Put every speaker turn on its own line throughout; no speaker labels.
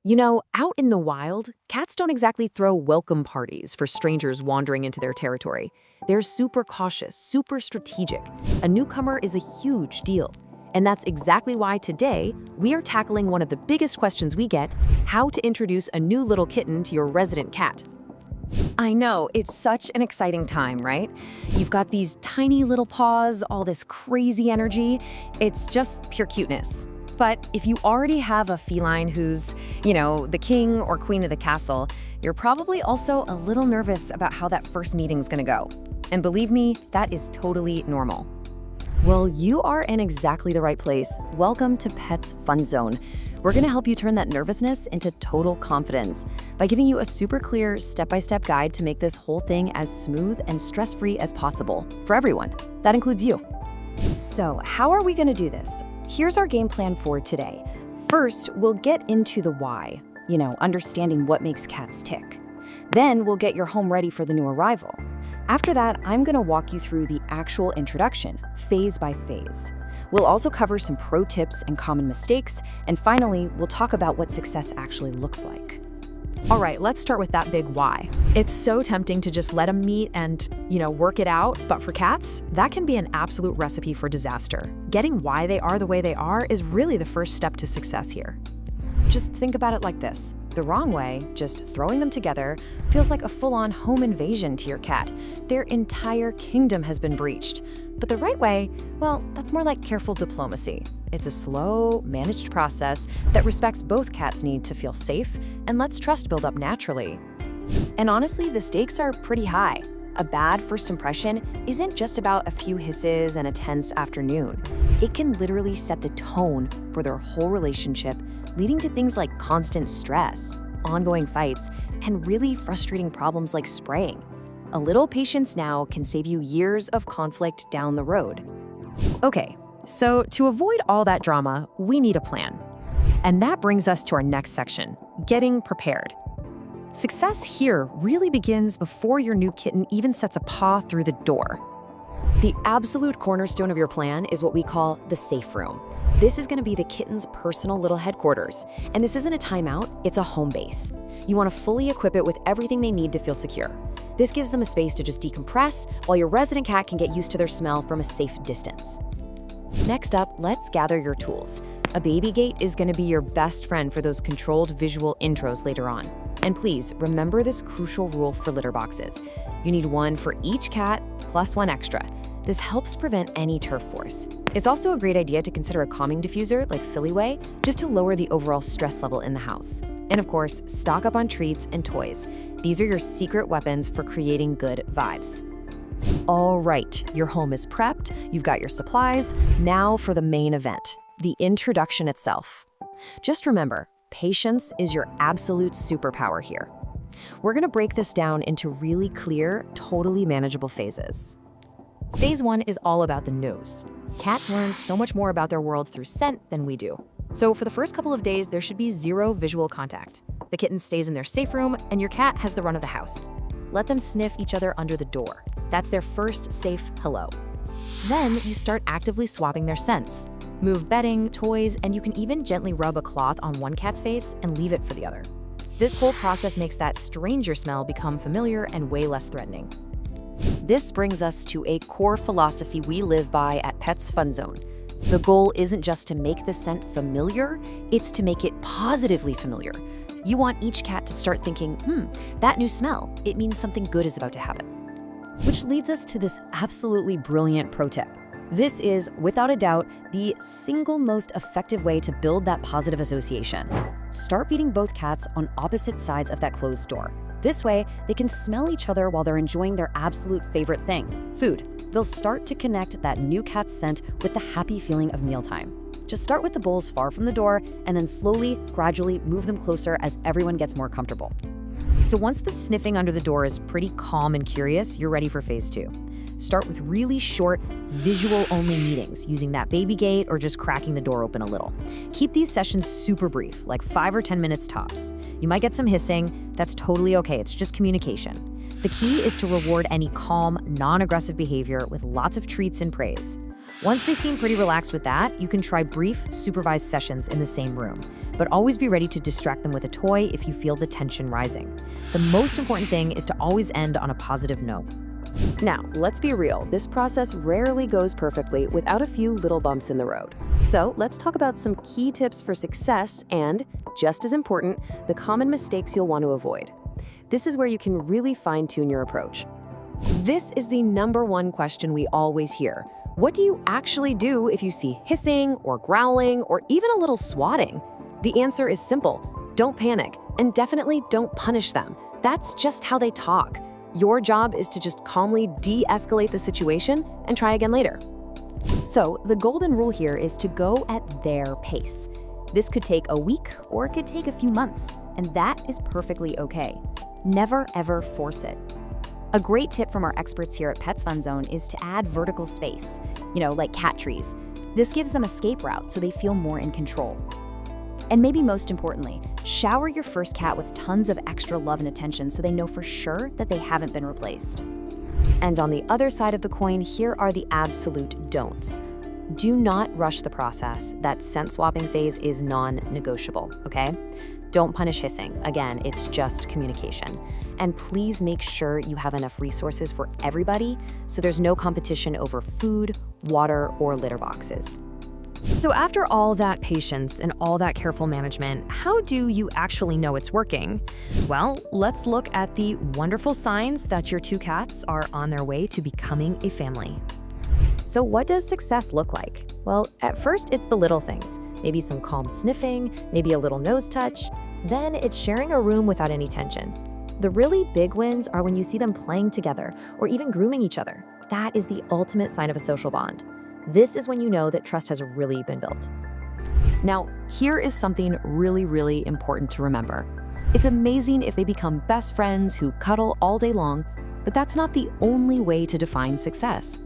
You know, out in the wild, cats don't exactly throw welcome parties for strangers wandering into their territory. They're super cautious, super strategic. A newcomer is a huge deal. And that's exactly why today, we are tackling one of the biggest questions we get: how to introduce a new little kitten to your resident cat.
I know, it's such an exciting time, right? You've got these tiny little paws, all this crazy energy. It's just pure cuteness. But if you already have a feline who's, the king or queen of the castle, you're probably also a little nervous about how that first meeting's gonna go. And believe me, that is totally normal.
Well, you are in exactly the right place. Welcome to Pets Fun Zone. We're gonna help you turn that nervousness into total confidence by giving you a super clear step-by-step guide to make this whole thing as smooth and stress-free as possible for everyone. That includes you.
So, how are we gonna do this? Here's our game plan for today. First, we'll get into the why, understanding what makes cats tick. Then we'll get your home ready for the new arrival. After that, I'm gonna walk you through the actual introduction, phase by phase. We'll also cover some pro tips and common mistakes, and finally, we'll talk about what success actually looks like.
All right, let's start with that big why. It's so tempting to just let them meet and, work it out, but for cats, that can be an absolute recipe for disaster. Getting why they are the way they are is really the first step to success here.
Just think about it like this. The wrong way, just throwing them together, feels like a full-on home invasion to your cat. Their entire kingdom has been breached. But the right way, well, that's more like careful diplomacy. It's a slow, managed process that respects both cats' need to feel safe and lets trust build up naturally. And honestly, the stakes are pretty high. A bad first impression isn't just about a few hisses and a tense afternoon. It can literally set the tone for their whole relationship, leading to things like constant stress, ongoing fights, and really frustrating problems like spraying. A little patience now can save you years of conflict down the road.
Okay, so to avoid all that drama, we need a plan. And that brings us to our next section, getting prepared. Success here really begins before your new kitten even sets a paw through the door.
The absolute cornerstone of your plan is what we call the safe room. This is going to be the kitten's personal little headquarters. And this isn't a timeout, it's a home base. You want to fully equip it with everything they need to feel secure. This gives them a space to just decompress, while your resident cat can get used to their smell from a safe distance. Next up, let's gather your tools. A baby gate is going to be your best friend for those controlled visual intros later on. And please, remember this crucial rule for litter boxes. You need one for each cat, plus one extra. This helps prevent any turf force. It's also a great idea to consider a calming diffuser like Filiway, just to lower the overall stress level in the house. And of course, stock up on treats and toys. These are your secret weapons for creating good vibes. All right, your home is prepped, you've got your supplies. Now for the main event, the introduction itself. Just remember, patience is your absolute superpower here. We're gonna break this down into really clear, totally manageable phases. Phase 1 is all about the nose. Cats learn so much more about their world through scent than we do. So for the first couple of days, there should be zero visual contact. The kitten stays in their safe room, and your cat has the run of the house. Let them sniff each other under the door. That's their first safe hello. Then you start actively swapping their scents. Move bedding, toys, and you can even gently rub a cloth on one cat's face and leave it for the other. This whole process makes that stranger smell become familiar and way less threatening. This brings us to a core philosophy we live by at Pets Fun Zone. The goal isn't just to make the scent familiar, it's to make it positively familiar. You want each cat to start thinking, that new smell, it means something good is about to happen. Which leads us to this absolutely brilliant pro tip. This is, without a doubt, the single most effective way to build that positive association. Start feeding both cats on opposite sides of that closed door. This way, they can smell each other while they're enjoying their absolute favorite thing, food. They'll start to connect that new cat's scent with the happy feeling of mealtime. Just start with the bowls far from the door, and then slowly, gradually move them closer as everyone gets more comfortable. So once the sniffing under the door is pretty calm and curious, you're ready for phase 2. Start with really short, visual-only meetings, using that baby gate or just cracking the door open a little. Keep these sessions super brief, like 5 or 10 minutes tops. You might get some hissing, that's totally okay, it's just communication. The key is to reward any calm, non-aggressive behavior with lots of treats and praise. Once they seem pretty relaxed with that, you can try brief, supervised sessions in the same room. But always be ready to distract them with a toy if you feel the tension rising. The most important thing is to always end on a positive note.
Now, let's be real, this process rarely goes perfectly without a few little bumps in the road. So let's talk about some key tips for success and, just as important, the common mistakes you'll want to avoid. This is where you can really fine-tune your approach. This is the #1 question we always hear. What do you actually do if you see hissing or growling or even a little swatting? The answer is simple. Don't panic, and definitely don't punish them. That's just how they talk. Your job is to just calmly de-escalate the situation and try again later. So, the golden rule here is to go at their pace. This could take a week or it could take a few months, and that is perfectly okay. Never ever force it.
A great tip from our experts here at Pets Fun Zone is to add vertical space, like cat trees. This gives them escape routes so they feel more in control. And maybe most importantly, shower your first cat with tons of extra love and attention so they know for sure that they haven't been replaced.
And on the other side of the coin, here are the absolute don'ts. Do not rush the process. That scent swapping phase is non-negotiable, okay? Don't punish hissing. Again, it's just communication. And please make sure you have enough resources for everybody so there's no competition over food, water, or litter boxes. So after all that patience and all that careful management, how do you actually know it's working? Well, let's look at the wonderful signs that your two cats are on their way to becoming a family. So what does success look like? Well, at first it's the little things. Maybe some calm sniffing, maybe a little nose touch. Then it's sharing a room without any tension. The really big wins are when you see them playing together or even grooming each other. That is the ultimate sign of a social bond. This is when you know that trust has really been built. Now, here is something really, really important to remember. It's amazing if they become best friends who cuddle all day long, but that's not the only way to define success.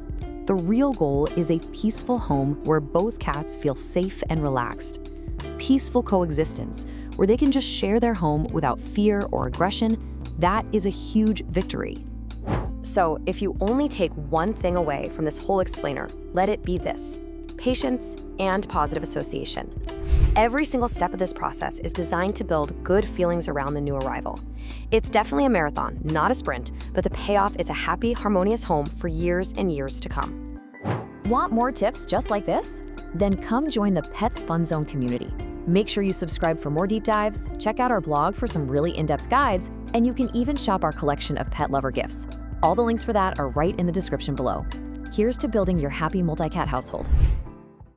The real goal is a peaceful home where both cats feel safe and relaxed. Peaceful coexistence, where they can just share their home without fear or aggression. That is a huge victory. So, if you only take one thing away from this whole explainer, let it be this: patience and positive association. Every single step of this process is designed to build good feelings around the new arrival. It's definitely a marathon, not a sprint, but the payoff is a happy, harmonious home for years and years to come.
Want more tips just like this? Then come join the Pets Fun Zone community.
Make sure you subscribe for more deep dives, check out our blog for some really in-depth guides, and you can even shop our collection of pet lover gifts. All the links for that are right in the description below. Here's to building your happy multi-cat household.